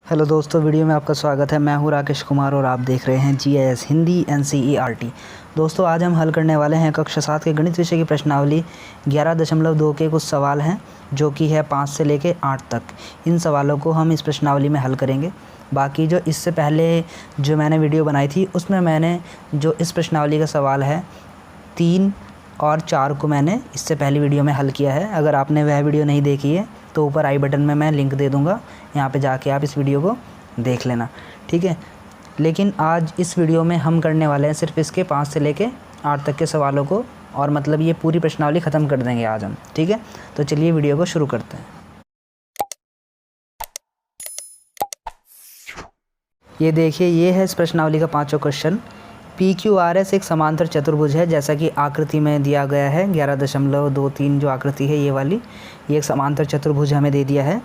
Hello दोस्तों, video में आपका स्वागत है। मैं हूं राकेश कुमार और आप देख रहे हैं GIS हिंदी NCERT। दोस्तों, आज हम हल करने वाले हैं कक्षा 7 के गणित विषय की प्रश्नावली 11.2 के कुछ सवाल हैं जो कि है 5 से लेके 8 तक। इन सवालों को हम इस प्रश्नावली में हल करेंगे। बाकी जो इससे पहले जो मैंने वीडियो बनाई थी उसमें मैंने जो इस प्रश्नावली का सवाल है 3 और 4 को मैंने इससे पहली वीडियो में हल किया है। अगर आपने वह वीडियो नहीं देखी है तो ऊपर आई बटन में मैं लिंक दे दूँगा, यहाँ पे जाके आप इस वीडियो को देख लेना, ठीक है। लेकिन आज इस वीडियो में हम करने वाले हैं सिर्फ इसके 5 से लेके 8 तक के सवालों को, और मतलब ये पूरी प्रश्नावली ख़त्म कर देंगे आज हम, ठीक है। तो चलिए वीडियो को शुरू करते हैं। ये देखिए, ये है इस प्रश्नावली का 5वां क्वेश्चन। PQRS एक समांतर चतुर्भुज है, जैसा कि आकृति में दिया गया है। 11.23 जो आकृति है ये वाली, ये एक समांतर चतुर्भुज हमें दे दिया है।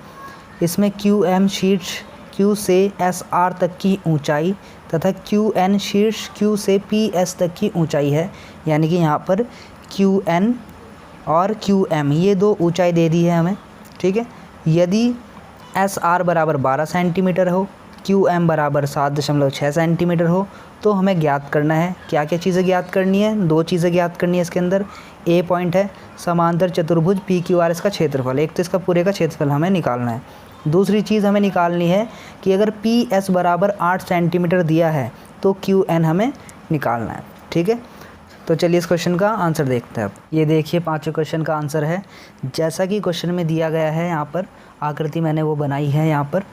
इसमें QM शीर्ष Q से SR तक की ऊंचाई तथा QN शीर्ष Q से PS तक की ऊंचाई है। यानी कि यहाँ पर QN और QM ये दो ऊंचाई दे दी है हमें, ठीक है। यदि SR बराबर 12 सेंटीमीटर हो, QM बराबर 7.6 सेंटीमीटर हो, तो हमें ज्ञात करना है क्या क्या चीज़ें ज्ञात करनी है। 2 चीज़ें ज्ञात करनी है इसके अंदर। A पॉइंट है समांतर चतुर्भुज PQRS का क्षेत्रफल, एक तो इसका पूरे का क्षेत्रफल हमें निकालना है। दूसरी चीज़ हमें निकालनी है कि अगर PS बराबर 8 सेंटीमीटर दिया है तो QN हमें निकालना है, ठीक है। तो चलिए इस क्वेश्चन का आंसर देखते हैं अब। ये देखिए 5वें क्वेश्चन का आंसर है जैसा कि क्वेश्चन में दिया गया है। यहाँ पर आकृति मैंने वो बनाई है। यहाँ पर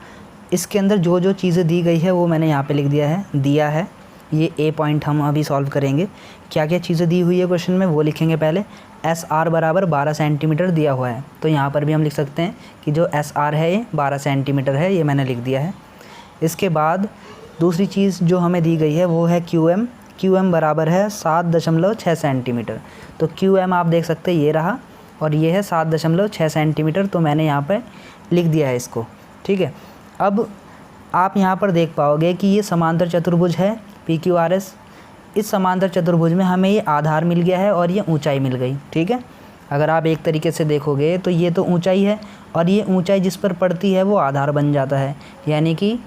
इसके अंदर जो जो चीज़ें दी गई है वो मैंने यहाँ पे लिख दिया है। ये A पॉइंट हम अभी सॉल्व करेंगे। क्या क्या चीज़ें दी हुई है क्वेश्चन में वो लिखेंगे पहले। SR बराबर 12 सेंटीमीटर दिया हुआ है, तो यहाँ पर भी हम लिख सकते हैं कि जो SR है ये 12 सेंटीमीटर है, ये मैंने लिख दिया है। इसके बाद दूसरी चीज़ जो हमें दी गई है वो है QM बराबर है 7.6 सेंटीमीटर। तो QM आप देख सकते हैं ये रहा, और ये है 7.6 सेंटीमीटर, तो मैंने यहाँ पर लिख दिया है इसको, ठीक है। अब आप यहाँ पर देख पाओगे कि ये समांतर चतुर्भुज है PQRS। इस समांतर चतुर्भुज में हमें ये आधार मिल गया है और ये ऊंचाई मिल गई, ठीक है। अगर आप एक तरीके से देखोगे तो ये तो ऊंचाई है, और ये ऊंचाई जिस पर पड़ती है वो आधार बन जाता है। यानी कि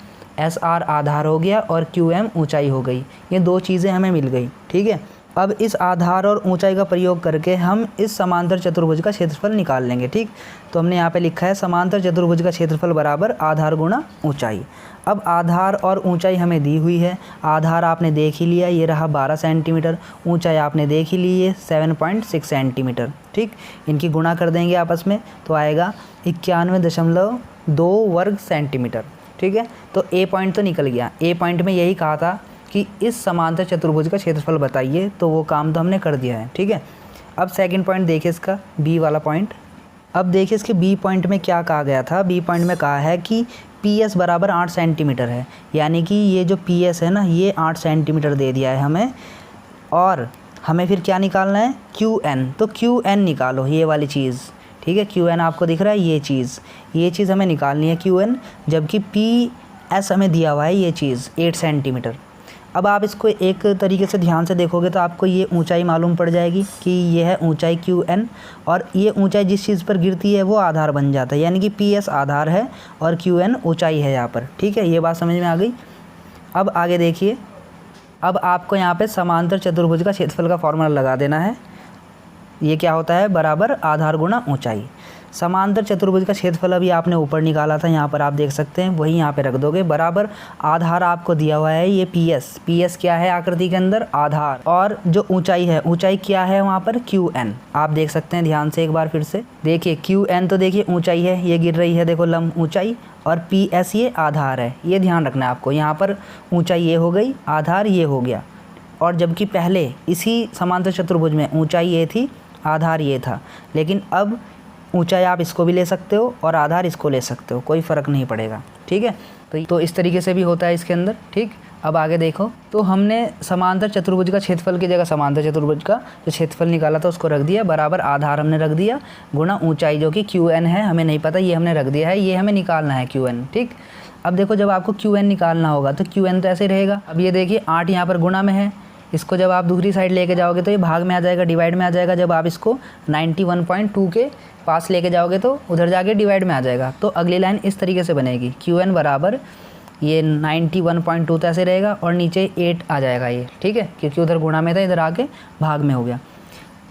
SR आधार हो गया और QM ऊंचाई हो गई। ये 2 चीज़ें हमें मिल गई, ठीक है। अब इस आधार और ऊंचाई का प्रयोग करके हम इस समांतर चतुर्भुज का क्षेत्रफल निकाल लेंगे, ठीक। तो हमने यहाँ पे लिखा है समांतर चतुर्भुज का क्षेत्रफल बराबर आधार गुणा ऊंचाई। अब आधार और ऊंचाई हमें दी हुई है। आधार आपने देख ही लिया, ये रहा 12 सेंटीमीटर। ऊंचाई आपने देख ही ली है 7.6 सेंटीमीटर, ठीक। इनकी गुणा कर देंगे आपस में तो आएगा 91.2 वर्ग सेंटीमीटर, ठीक है। तो A पॉइंट तो निकल गया। A पॉइंट में यही कहा था कि इस समांतर चतुर्भुज का क्षेत्रफल बताइए, तो वो काम तो हमने कर दिया है, ठीक है। अब सेकंड पॉइंट देखिए इसका, B वाला पॉइंट। अब देखिए इसके B पॉइंट में क्या कहा गया था। B पॉइंट में कहा है कि PS बराबर 8 सेंटीमीटर है। यानी कि ये जो PS है ना, ये 8 सेंटीमीटर दे दिया है हमें, और हमें फिर क्या निकालना है QN। तो QN निकालो, ये वाली चीज़, ठीक है। QN आपको दिख रहा है, ये चीज़ हमें निकालनी है QN, जबकि PS हमें दिया हुआ है ये चीज़ 8 सेंटीमीटर। अब आप इसको एक तरीके से ध्यान से देखोगे तो आपको ये ऊंचाई मालूम पड़ जाएगी कि ये है ऊंचाई QN, और ये ऊंचाई जिस चीज़ पर गिरती है वो आधार बन जाता है। यानी कि PS आधार है और QN ऊंचाई है यहाँ पर, ठीक है। ये बात समझ में आ गई। अब आगे देखिए, अब आपको यहाँ पे समांतर चतुर्भुज का क्षेत्रफल का फॉर्मूला लगा देना है। ये क्या होता है, बराबर आधार गुणा ऊंचाई। समांतर चतुर्भुज का क्षेत्रफल अभी आपने ऊपर निकाला था, यहाँ पर आप देख सकते हैं, वही यहाँ पे रख दोगे। बराबर आधार आपको दिया हुआ है ये PS क्या है आकृति के अंदर, आधार, और जो ऊंचाई है, ऊंचाई क्या है वहाँ पर QN। आप देख सकते हैं ध्यान से एक बार फिर से देखिए, QN तो देखिए ऊंचाई है, ये गिर रही है, देखो लंब ऊंचाई, और PS ये आधार है। ये ध्यान रखना है आपको। यहाँ पर ऊंचाई ये हो गई, आधार ये हो गया, और जबकि पहले इसी समांतर चतुर्भुज में ऊंचाई ये थी, आधार ये था। लेकिन अब ऊंचाई आप इसको भी ले सकते हो और आधार इसको ले सकते हो, कोई फ़र्क नहीं पड़ेगा, ठीक है। तो इस तरीके से भी होता है इसके अंदर, ठीक। अब आगे देखो, तो हमने समांतर चतुर्भुज का क्षेत्रफल की जगह समांतर चतुर्भुज का जो क्षेत्रफल निकाला था उसको रख दिया, बराबर आधार हमने रख दिया गुणा ऊंचाई जो कि QN है, हमें नहीं पता, ये हमने रख दिया है, ये हमें निकालना है QN, ठीक। अब देखो, जब आपको QN निकालना होगा तो QN तो ऐसे रहेगा। अब ये देखिए 8 यहाँ पर गुणा में है, इसको जब आप दूसरी साइड लेके जाओगे तो ये भाग में आ जाएगा, डिवाइड में आ जाएगा। जब आप इसको 91.2 के पास लेके जाओगे तो उधर जाके डिवाइड में आ जाएगा। तो अगली लाइन इस तरीके से बनेगी, QN बराबर ये 91.2 तो ऐसे रहेगा और नीचे 8 आ जाएगा ये, ठीक है, क्योंकि उधर गुणा में था, इधर आके भाग में हो गया।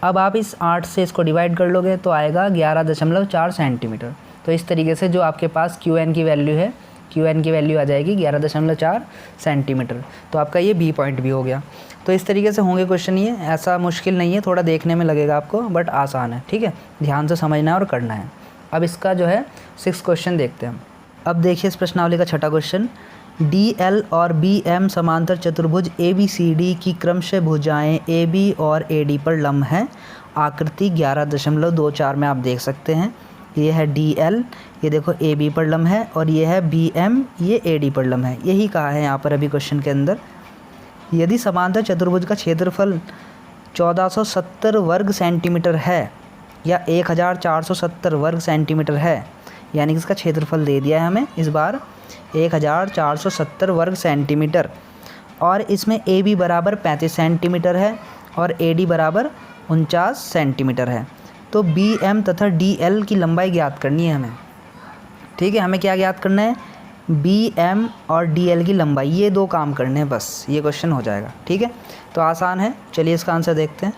अब आप इस 8 से इसको डिवाइड कर लोगे तो आएगा 11.4 सेंटीमीटर। तो इस तरीके से जो आपके पास QN की वैल्यू है, QN की वैल्यू आ जाएगी 11.4 सेंटीमीटर। तो आपका ये B पॉइंट भी हो गया। तो इस तरीके से होंगे क्वेश्चन, ये ऐसा मुश्किल नहीं है, थोड़ा देखने में लगेगा आपको बट आसान है, ठीक है, ध्यान से समझना है और करना है। अब इसका जो है 6 क्वेश्चन देखते हैं हम। अब देखिए इस प्रश्नावली का छठा क्वेश्चन, DL और BM समांतर चतुर्भुज ABCD की क्रमशः भुजाएं AB और AD पर लंब हैं। आकृति 11.24 में आप देख सकते हैं। ये है DL, ये देखो AB पर लंब है, और ये है BM, ये AD पर लंब है। यही कहा है यहाँ पर अभी क्वेश्चन के अंदर। यदि समांतर चतुर्भुज का क्षेत्रफल 1470 वर्ग सेंटीमीटर है या 1470 वर्ग सेंटीमीटर है, यानी कि इसका क्षेत्रफल दे दिया है हमें इस बार 1470 वर्ग सेंटीमीटर, और इसमें AB बराबर 35 सेंटीमीटर है और AD बराबर 49 सेंटीमीटर है, तो BM तथा DL की लंबाई ज्ञात करनी है हमें, ठीक है। हमें क्या ज्ञात करना है, BM और DL की लंबाई, ये दो काम करने हैं बस, ये क्वेश्चन हो जाएगा, ठीक है। तो आसान है, चलिए इसका आंसर देखते हैं।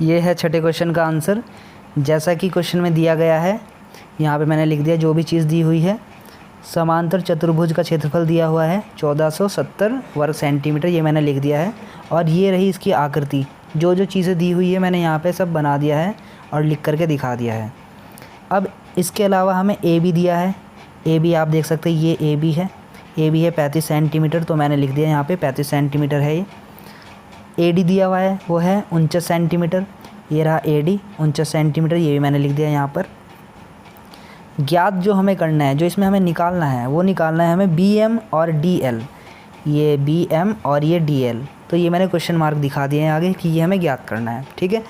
ये है छठे क्वेश्चन का आंसर। जैसा कि क्वेश्चन में दिया गया है, यहाँ पे मैंने लिख दिया जो भी चीज़ दी हुई है। समांतर चतुर्भुज का क्षेत्रफल दिया हुआ है 1470 वर्ग सेंटीमीटर, ये मैंने लिख दिया है, और ये रही इसकी आकृति। जो जो चीज़ें दी हुई है मैंने यहाँ पे सब बना दिया है और लिख करके दिखा दिया है। अब इसके अलावा हमें AB दिया है, AB आप देख सकते हैं, ये AB है, AB है 35 सेंटीमीटर, तो मैंने लिख दिया यहाँ पे 35 सेंटीमीटर है ये। AD दिया हुआ है वो है 49 सेंटीमीटर, ये रहा AD 49 सेंटीमीटर, ये भी मैंने लिख दिया यहाँ पर। ज्ञात जो हमें करना है, जो इसमें हमें निकालना है, वो निकालना है हमें BM और DL, ये BM और ये DL, तो ये मैंने क्वेश्चन मार्क दिखा दिए हैं आगे कि ये हमें ज्ञात करना है, ठीक है।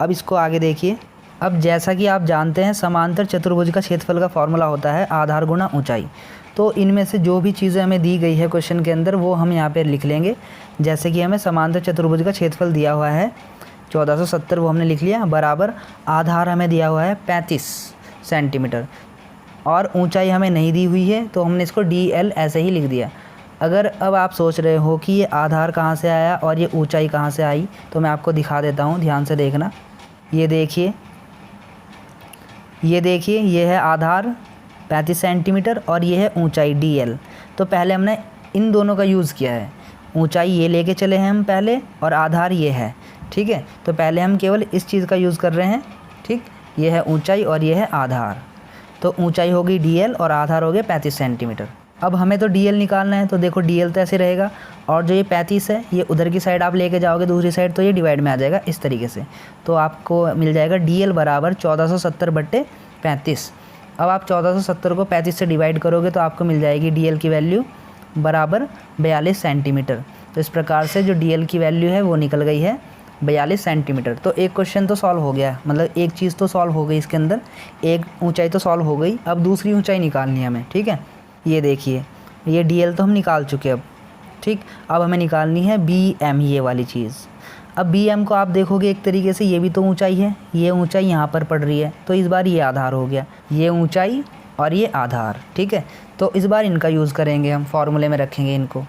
अब इसको आगे देखिए। अब जैसा कि आप जानते हैं समांतर चतुर्भुज का क्षेत्रफल का फॉर्मूला होता है आधार गुणा ऊंचाई। तो इनमें से जो भी चीज़ें हमें दी गई है क्वेश्चन के अंदर वो हम यहाँ पे लिख लेंगे। जैसे कि हमें समांतर चतुर्भुज का क्षेत्रफल दिया हुआ है 1470, वो हमने लिख लिया, बराबर आधार हमें दिया हुआ है 35 सेंटीमीटर, और ऊंचाई हमें नहीं दी हुई है तो हमने इसको DL ऐसे ही लिख दिया। अगर अब आप सोच रहे हो कि ये आधार कहाँ से आया और ये ऊंचाई कहाँ से आई, तो मैं आपको दिखा देता हूँ, ध्यान से देखना। ये देखिए, ये है आधार 35 सेंटीमीटर और ये है ऊंचाई DL। तो पहले हमने इन दोनों का यूज़ किया है, ऊंचाई ये लेके चले हैं हम पहले और आधार ये है, ठीक है। तो पहले हम केवल इस चीज़ का यूज़ कर रहे हैं, ठीक। ये है ऊंचाई और ये है आधार, तो ऊंचाई होगी DL और आधार हो गए 35 सेंटीमीटर। अब हमें तो DL निकालना है, तो देखो DL तो ऐसे रहेगा, और जो ये 35 है ये उधर की साइड आप लेके जाओगे दूसरी साइड, तो ये डिवाइड में आ जाएगा इस तरीके से। तो आपको मिल जाएगा DL बराबर 1470/35। अब आप 1470 को 35 से डिवाइड करोगे तो आपको मिल जाएगी DL की वैल्यू बराबर 42 सेंटीमीटर। तो इस प्रकार से जो DL की वैल्यू है वो निकल गई है 42 सेंटीमीटर। तो एक क्वेश्चन तो सॉल्व हो गया, मतलब एक चीज़ तो सॉल्व हो गई इसके अंदर, एक ऊंचाई तो सॉल्व हो गई। अब दूसरी ऊंचाई निकालनी है हमें, ठीक है। ये देखिए, ये DL तो हम निकाल चुके अब, ठीक। अब हमें निकालनी है BM, ये वाली चीज़। अब BM को आप देखोगे एक तरीके से, ये भी तो ऊंचाई है, ये ऊंचाई यहाँ पर पड़ रही है, तो इस बार ये आधार हो गया, ये ऊंचाई और ये आधार, ठीक है। तो इस बार इनका यूज़ करेंगे हम, फॉर्मूले में रखेंगे इनको।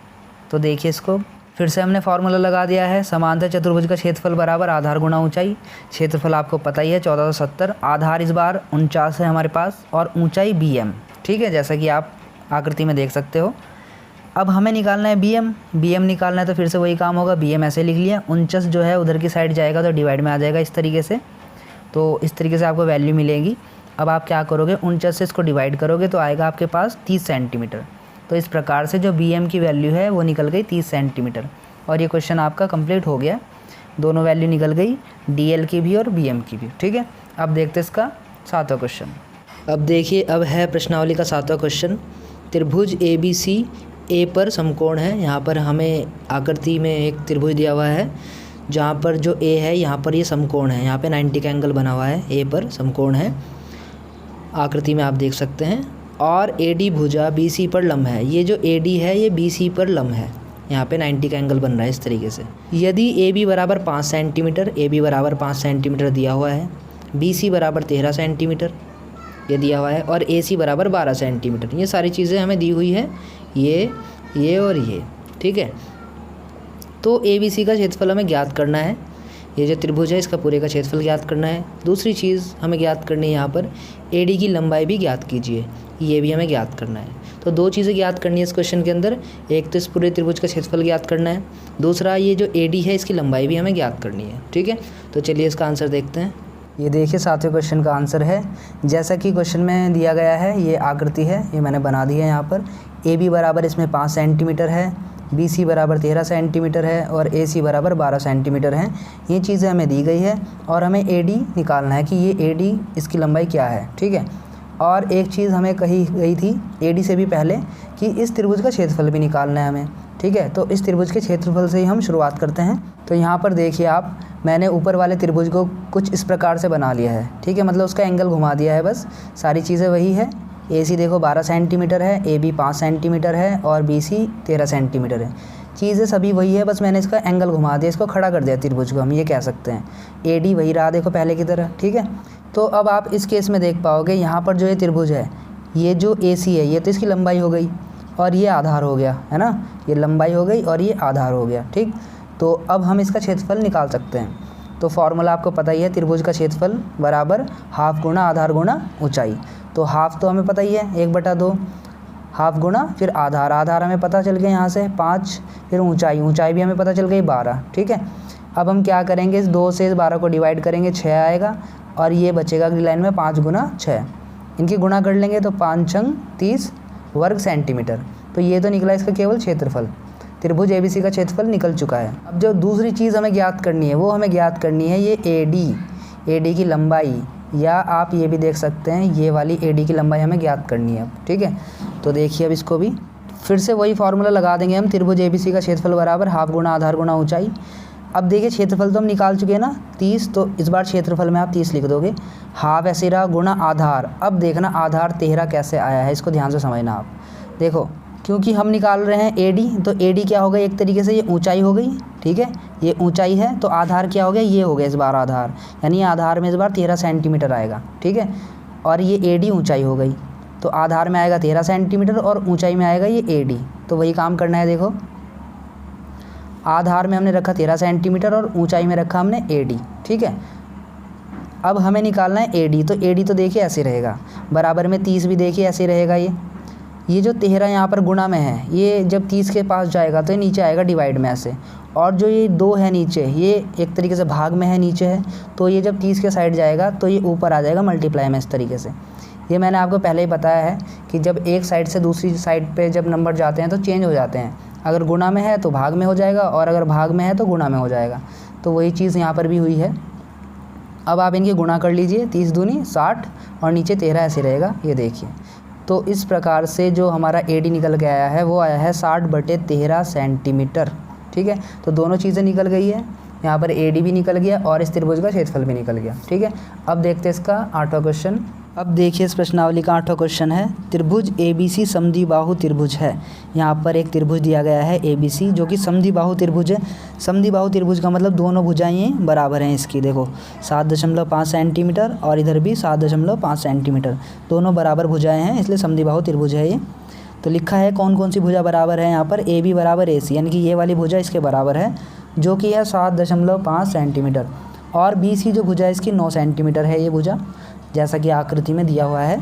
तो देखिए इसको फिर से हमने फार्मूला लगा दिया है, समांतर चतुर्भुज का क्षेत्रफल बराबर आधार गुणा ऊंचाई। क्षेत्रफल आपको पता ही है 1470, आधार इस बार 49 है हमारे पास, और ऊंचाई BM, ठीक है, जैसा कि आप आकृति में देख सकते हो। अब हमें निकालना है BM निकालना है, तो फिर से वही काम होगा, BM ऐसे लिख लिया, 49 जो है उधर की साइड जाएगा तो डिवाइड में आ जाएगा इस तरीके से। तो इस तरीके से आपको वैल्यू मिलेगी। अब आप क्या करोगे, 49 से इसको डिवाइड करोगे तो आएगा आपके पास 30 सेंटीमीटर। तो इस प्रकार से जो BM की वैल्यू है वो निकल गई 30 सेंटीमीटर, और ये क्वेश्चन आपका कंप्लीट हो गया। दोनों वैल्यू निकल गई, DL की भी और BM की भी, ठीक है। अब देखते हैं इसका 7वां क्वेश्चन। अब देखिए, अब है प्रश्नावली का 7वां क्वेश्चन। त्रिभुज ABC A पर समकोण है। यहाँ पर हमें आकृति में एक त्रिभुज दिया हुआ है, जहाँ पर जो A है यहाँ पर ये समकोण है, यहाँ पे 90 का एंगल बना हुआ है, A पर समकोण है, आकृति में आप देख सकते हैं। और AD भुजा BC पर लंब है। ये जो AD है ये BC पर लंब है, यहाँ पे 90 का एंगल बन रहा है इस तरीके से। यदि AB बराबर 5 सेंटीमीटर, AB बराबर 5 सेंटीमीटर दिया हुआ है, BC बराबर 13 सेंटीमीटर, ये दिया हुआ है, और AC बराबर 12 सेंटीमीटर। ये सारी चीज़ें हमें दी हुई है, ये और ये, ठीक है। तो ABC का क्षेत्रफल हमें ज्ञात करना है। ये जो त्रिभुज है इसका पूरे का क्षेत्रफल ज्ञात करना है। दूसरी चीज़ हमें ज्ञात करनी है यहाँ पर AD की लंबाई भी ज्ञात कीजिए, ये भी हमें ज्ञात करना है। तो दो चीज़ें ज्ञात करनी है इस क्वेश्चन के अंदर, एक तो इस पूरे त्रिभुज का क्षेत्रफल ज्ञात करना है, दूसरा ये जो AD है इसकी लंबाई भी हमें ज्ञात करनी है, ठीक है। तो चलिए इसका आंसर देखते हैं। ये देखिए 7वें क्वेश्चन का आंसर है, जैसा कि क्वेश्चन में दिया गया है, ये आकृति है, ये मैंने बना दी है यहाँ पर। AB बराबर इसमें 5 सेंटीमीटर है, BC बराबर 13 सेंटीमीटर है और AC बराबर 12 सेंटीमीटर है। ये चीज़ें हमें दी गई है और हमें AD निकालना है कि ये AD इसकी लंबाई क्या है, ठीक है। और एक चीज़ हमें कही गई थी AD से भी पहले कि इस त्रिभुज का क्षेत्रफल भी निकालना है हमें, ठीक है। तो इस त्रिभुज के क्षेत्रफल से ही हम शुरुआत करते हैं। तो यहाँ पर देखिए आप, मैंने ऊपर वाले त्रिभुज को कुछ इस प्रकार से बना लिया है, ठीक है, मतलब उसका एंगल घुमा दिया है, बस सारी चीज़ें वही है। AC देखो 12 सेंटीमीटर है, AB 5 सेंटीमीटर है और BC 13 सेंटीमीटर है। चीज़ें सभी वही है, बस मैंने इसका एंगल घुमा दिया, इसको खड़ा कर दिया त्रिभुज को, हम ये कह सकते हैं। AD वही रहा देखो पहले की तरह, ठीक है। तो अब आप इस केस में देख पाओगे यहाँ पर जो ये त्रिभुज है, ये जो AC है ये तो इसकी लंबाई हो गई और ये आधार हो गया, है ना, ये लंबाई हो गई और ये आधार हो गया, ठीक। तो अब हम इसका क्षेत्रफल निकाल सकते हैं। तो फॉर्मूला आपको पता ही है, त्रिभुज का क्षेत्रफल बराबर हाफ गुणा आधार गुणा ऊंचाई। तो हाफ तो हमें पता ही है 1/2, हाफ गुणा फिर आधार, आधार हमें पता चल गया यहाँ से 5, फिर ऊंचाई भी हमें पता चल गई 12, ठीक है। अब हम क्या करेंगे, इस 2 से इस 12 को डिवाइड करेंगे, 6 आएगा और ये बचेगा अगली लाइन में 5 गुना 6, इनकी गुणा कर लेंगे तो 5 × 30 वर्ग सेंटीमीटर। तो ये तो निकला इसका केवल क्षेत्रफल, त्रिभुज ABC का क्षेत्रफल निकल चुका है। अब जो दूसरी चीज़ हमें ज्ञात करनी है वो हमें ज्ञात करनी है ये AD की लंबाई, या आप ये भी देख सकते हैं ये वाली AD की लंबाई हमें ज्ञात करनी है, ठीक है। तो देखिए अब इसको भी फिर से वही फार्मूला लगा देंगे हम, त्रिभुज ABC का क्षेत्रफल बराबर हाफ गुणा आधार गुणा ऊंचाई। अब देखिए क्षेत्रफल तो हम निकाल चुके हैं ना 30, तो इस बार क्षेत्रफल में आप 30 लिख दोगे, हाफ ऐसे रहा गुणा आधार। अब देखना आधार 13 कैसे आया है, इसको ध्यान से समझना आप। देखो क्योंकि हम निकाल रहे हैं AD, तो AD क्या हो गई, एक तरीके से ये ऊंचाई हो गई, ठीक है, ये ऊंचाई है। तो आधार क्या हो गया, ये हो गया इस बार आधार, यानी आधार में इस बार 13 सेंटीमीटर आएगा, ठीक है। और ये AD ऊंचाई हो गई, तो आधार में आएगा 13 सेंटीमीटर और ऊंचाई में आएगा ये AD। तो वही काम करना है, देखो आधार में हमने रखा 13 सेंटीमीटर और ऊंचाई में रखा हमने AD, ठीक है। अब हमें निकालना है AD, तो AD तो देखिए ऐसे रहेगा, बराबर में 30 भी देखिए ऐसे रहेगा। ये जो 13 यहाँ पर गुणा में है, ये जब 30 के पास जाएगा तो ये नीचे आएगा डिवाइड में ऐसे, और जो ये 2 है नीचे, ये एक तरीके से भाग में है नीचे है, तो ये जब 30 के साइड जाएगा तो ये ऊपर आ जाएगा मल्टीप्लाई में, इस तरीके से। ये मैंने आपको पहले ही बताया है कि जब एक साइड से दूसरी साइड पे जब नंबर जाते हैं तो चेंज हो जाते हैं, अगर गुणा में है तो भाग में हो जाएगा और अगर भाग में है तो गुणा में हो जाएगा। तो वही चीज़ यहाँ पर भी हुई है। अब आप इनकी गुणा कर लीजिए, 30 दूनी 60 और नीचे 13 ऐसे रहेगा, ये देखिए। तो इस प्रकार से जो हमारा AD निकल के आया है वो आया है 60/13 सेंटीमीटर, ठीक है। तो दोनों चीज़ें निकल गई है, यहाँ पर AD भी निकल गया और इस त्रिभुज का क्षेत्रफल भी निकल गया, ठीक है। अब देखते हैं इसका 8वां क्वेश्चन। अब देखिए इस प्रश्नावली का 8वां क्वेश्चन है, त्रिभुज ABC समद्विबाहु त्रिभुज है। यहाँ पर एक त्रिभुज दिया गया है ABC जो कि समद्विबाहु त्रिभुज है। समद्विबाहु त्रिभुज का मतलब दोनों भुजाएं बराबर हैं इसकी, देखो 7.5 सेंटीमीटर और इधर भी 7.5 सेंटीमीटर, दोनों बराबर भुजाएं हैं, इसलिए समद्विबाहु त्रिभुज है ये। तो लिखा है कौन कौन सी भुजा बराबर है, यहाँ पर AB बराबर AC, यानी कि ये वाली भुजा इसके बराबर है जो कि है 7.5 सेंटीमीटर, और BC जो भुजा है इसकी 9 सेंटीमीटर है ये भुजा, जैसा कि आकृति में दिया हुआ है।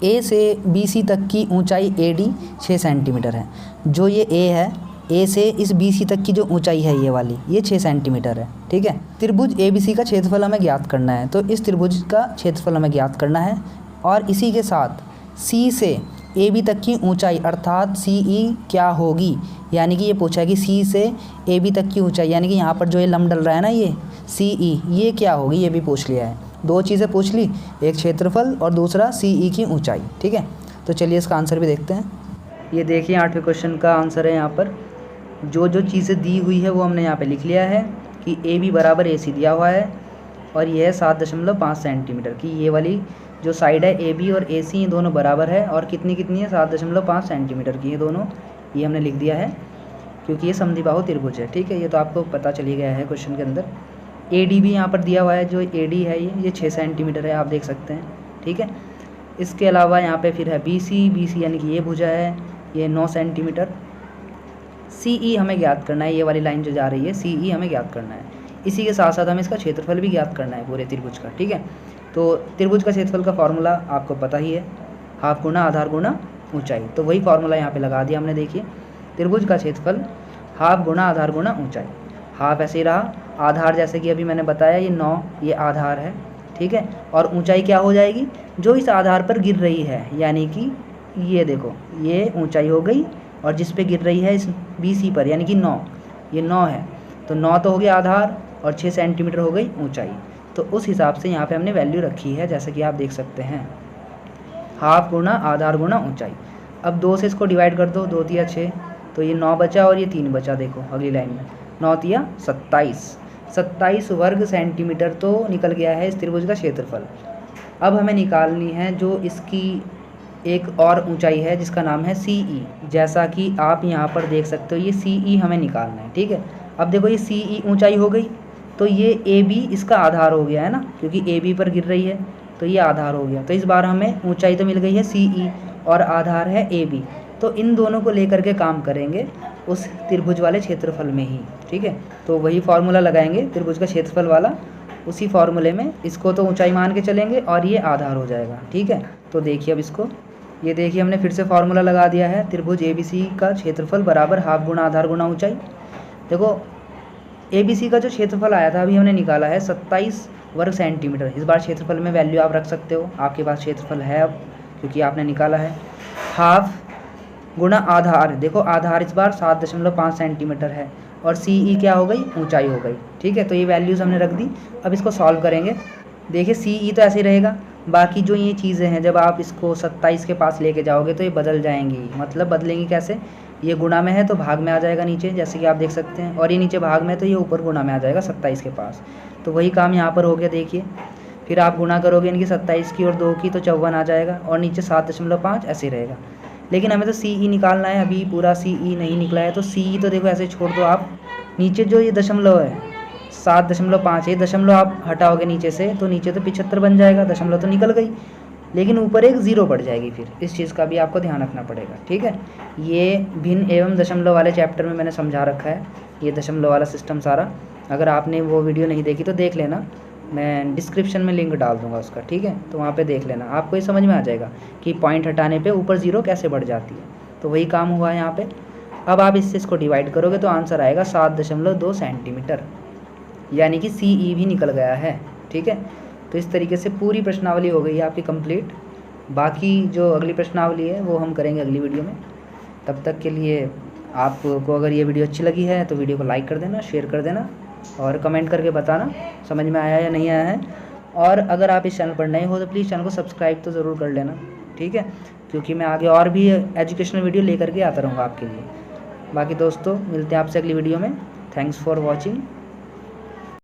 A से BC तक की ऊंचाई AD 6 सेंटीमीटर है। जो ये A है, A से इस BC तक की जो ऊंचाई है ये वाली, ये 6 सेंटीमीटर है, ठीक है। त्रिभुज ABC का क्षेत्रफल हमें ज्ञात करना है, तो इस त्रिभुज का क्षेत्रफल हमें ज्ञात करना है। और इसी के साथ C से AB तक की ऊंचाई अर्थात CE क्या होगी, यानी कि ये पूछा है कि C से AB तक की ऊंचाई, यानी कि यहाँ पर जो ये लंब डल रहा है ना ये CE, ये क्या होगी ये भी पूछ लिया है। दो चीज़ें पूछ ली, एक क्षेत्रफल और दूसरा CE की ऊंचाई, ठीक है। तो चलिए इसका आंसर भी देखते हैं। ये देखिए 8वें क्वेश्चन का आंसर है। यहाँ पर जो जो चीज़ें दी हुई है वो हमने यहाँ पे लिख लिया है कि AB बराबर AC दिया हुआ है और ये है 7.5 सेंटीमीटर की, ये वाली जो साइड है AB और AC ये दोनों बराबर है, और कितनी कितनी है 7.5 सेंटीमीटर की, ये दोनों ये हमने लिख दिया है क्योंकि ये समद्विबाहु त्रिभुज है, ठीक है। ये तो आपको पता चली गया है क्वेश्चन के अंदर। AD भी यहाँ पर दिया हुआ है, जो AD है ये 6 सेंटीमीटर है, आप देख सकते हैं, ठीक है। इसके अलावा यहाँ पे फिर है BC यानी कि ये भुजा है, ये 9 सेंटीमीटर। CE हमें ज्ञात करना है, ये वाली लाइन जो जा रही है CE हमें ज्ञात करना है। इसी के साथ साथ हमें इसका क्षेत्रफल भी ज्ञात करना है पूरे त्रिभुज का, ठीक है। तो त्रिभुज का क्षेत्रफल का फॉर्मूला आपको पता ही है, हाफ गुना आधार गुना ऊंचाई। तो वही फार्मूला यहाँ पे लगा दिया हमने। देखिए त्रिभुज का क्षेत्रफल हाफ गुना आधार गुना ऊंचाई। हाफ ऐसे ही रहा, आधार जैसे कि अभी मैंने बताया ये 9, ये आधार है, ठीक है। और ऊंचाई क्या हो जाएगी, जो इस आधार पर गिर रही है, यानी कि ये देखो ये ऊंचाई हो गई, और जिस पे गिर रही है इस BC पर यानी कि 9, ये 9 है, तो 9 तो हो गया आधार और 6 सेंटीमीटर हो गई ऊंचाई। तो उस हिसाब से यहाँ पे हमने वैल्यू रखी है, जैसे कि आप देख सकते हैं, हाफ गुना आधार गुना ऊंचाई। अब 2 से इसको डिवाइड कर दो, 2 तिया 6, तो ये 9 बचा और ये 3 बचा। देखो अगली लाइन में 9 तिया 27 वर्ग सेंटीमीटर तो निकल गया है इस त्रिभुज का क्षेत्रफल। अब हमें निकालनी है जो इसकी एक और ऊंचाई है जिसका नाम है CE। जैसा कि आप यहाँ पर देख सकते हो ये CE हमें निकालना है, ठीक है। अब देखो ये CE ऊंचाई हो गई, तो ये AB इसका आधार हो गया है ना, क्योंकि AB पर गिर रही है तो ये आधार हो गया। तो इस बार हमें ऊंचाई तो मिल गई है CE और आधार है AB। तो इन दोनों को लेकर के काम करेंगे उस त्रिभुज वाले क्षेत्रफल में ही, ठीक है। तो वही फार्मूला लगाएंगे त्रिभुज का क्षेत्रफल वाला, उसी फार्मूले में इसको तो ऊंचाई मान के चलेंगे और ये आधार हो जाएगा, ठीक है। तो देखिए अब इसको, ये देखिए हमने फिर से फार्मूला लगा दिया है, त्रिभुज ABC का क्षेत्रफल बराबर हाफ गुना आधार गुना ऊंचाई। देखो ABC का जो क्षेत्रफल आया था अभी हमने निकाला है 27 वर्ग सेंटीमीटर। इस बार क्षेत्रफल में वैल्यू आप रख सकते हो, आपके पास क्षेत्रफल है अब क्योंकि आपने निकाला है। हाफ गुना आधार, देखो आधार इस बार 7.5 सेंटीमीटर है और CE क्या हो गई, ऊंचाई हो गई, ठीक है। तो ये वैल्यूज़ हमने रख दी। अब इसको सॉल्व करेंगे। देखिए CE तो ऐसे ही रहेगा, बाकी जो ये चीज़ें हैं जब आप इसको 27 के पास लेके जाओगे तो ये बदल जाएंगी। मतलब बदलेंगी कैसे, ये गुणा में है तो भाग में आ जाएगा नीचे, जैसे कि आप देख सकते हैं, और ये नीचे भाग में है तो ये ऊपर गुणा में आ जाएगा 27 के पास। तो वही काम यहाँ पर हो गया। देखिए फिर आप गुणा करोगे इनकी 27 की और 2 की तो 54 आ जाएगा, और नीचे 7.5 ऐसे रहेगा। लेकिन हमें तो CE निकालना है, अभी पूरा CE नहीं निकला है। तो CE तो देखो ऐसे छोड़ दो आप, नीचे जो ये दशमलव है 7.5, ये दशमलव आप हटाओगे नीचे से तो नीचे तो 75 बन जाएगा, दशमलव तो निकल गई, लेकिन ऊपर एक 0 बढ़ जाएगी। फिर इस चीज़ का भी आपको ध्यान रखना पड़ेगा, ठीक है। ये भिन्न एवं दशमलव वाले चैप्टर में मैंने समझा रखा है, ये दशमलव वाला सिस्टम सारा। अगर आपने वो वीडियो नहीं देखी तो देख लेना, मैं डिस्क्रिप्शन में लिंक डाल दूंगा उसका, ठीक है। तो वहाँ पे देख लेना, आपको ये समझ में आ जाएगा कि पॉइंट हटाने पे ऊपर 0 कैसे बढ़ जाती है। तो वही काम हुआ है यहाँ पे। अब आप इसको डिवाइड करोगे तो आंसर आएगा 7.2 सेंटीमीटर, यानी कि CE भी निकल गया है, ठीक है। तो इस तरीके से पूरी प्रश्नावली हो गई है आपकी कंप्लीट। बाकी जो अगली प्रश्नावली है वो हम करेंगे अगली वीडियो में। तब तक के लिए आपको अगर ये वीडियो अच्छी लगी है तो वीडियो को लाइक कर देना, शेयर कर देना और कमेंट करके बताना समझ में आया या नहीं आया है। और अगर आप इस चैनल पर नए हो तो प्लीज़ चैनल को सब्सक्राइब तो ज़रूर कर लेना, ठीक है, क्योंकि मैं आगे और भी एजुकेशनल वीडियो लेकर के आता रहूँगा आपके लिए। बाकी दोस्तों मिलते हैं आपसे अगली वीडियो में। Thanks for watching.